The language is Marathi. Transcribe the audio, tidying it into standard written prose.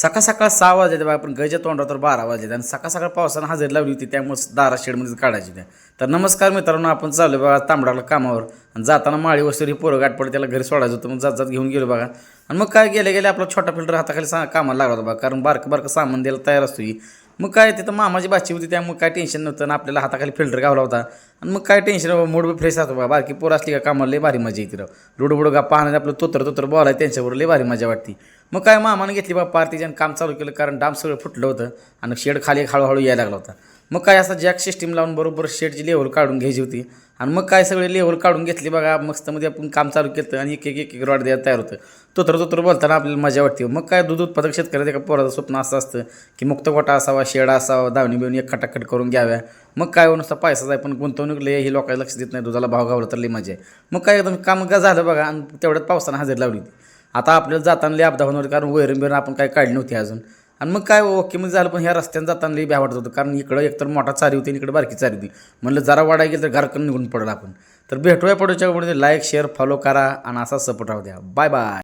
सकाळ सकाळ 6 वाजले बघा, पण गैच्या तोंडावर तर 12 वाजले आणि सकाळ सकाळ पावसानं हजेरी लावली होती, त्यामुळे दारा शेडमध्ये काढायची त्या. तर नमस्कार मित्रांनो, आपण चाललो बघा तांबडाला कामावर आणि जाताना माळी वस्तूरी पोरं गाठ पडे, त्याला घरी सोडायचं होतं. मग जात जात घेऊन गेलो बघा. आणि मग काय गेले गेले आपला छोटा फिल्टर हाताखाली कामाला लागला होता बघा, कारण बारकं बारकं सामान द्यायला तयार असतो ही. मग काय तिथं मामाची बाची होती, त्यामुळे काय टेन्शन नव्हतं आणि आपल्याला हाताखाली फिल्टर गावला होता. आणि मग काय टेन्शन, मूड बी फ्रेश राहतो बघा. बारकी पोरं असली का कामाला लय भारी मजा येते राव. रुडबुड गप्पा आणि आपलं तोतर बोलाय त्यांच्याबरोबर लय भारी मजा वाटते. मग काय मामाने घेतली बा पार्टीच्यानं काम चालू केलं, कारण डाम सगळं फुटलं होतं आणि शेड खाली हळूहळू यायला लागला होता. मग काय असं जॅक सिस्टीम लावून बरोबर शेडची लेवल काढून घ्यायची होती. आणि मग काय सगळे लेवल काढून घेतली बघा. मस्तमध्ये आपण काम चालू केलं आणि एक रॉड द्यायला तयार होतं. तोतर बोलताना आपल्याला मजा वाटते. मग काय दूध उत्पादक शेतकऱ्याचं एका पोराचं स्वप्न असं असतं की मुक्त गोठा असावा, शेड असावा, दावणी बिवणी एक खटाखट करून घ्याव्या. मग काय नुसता पैसाच आहे, पण गुंतवणूक लय ही लोकांना लक्ष देत नाही. दुधाला भाव गावला तर लय मजा आहे. मग काय एकदम काम झालं बघा आणि तेवढ्यात पावसानं हजेरी लावली होती. आता आपल्याला जाताना लय अपदा होणार, कारण वैरण आपण काही काढली नव्हती अजून. आणि मग काय ओके मध्ये झालं, पण ह्या रस्त्यानं जाताना लई भ्या वाटत होतं, कारण इकडं एकतर मोठा चारी होती आणि इकडे बारकी चारी होती. म्हणलं जरा वाढाय गेलं तर घराकडून निघून पडलं आपण. तर भेटूया पुढच्या लाईक शेअर फॉलो करा आणि असा सपोर्ट राहू द्या. Bye bye.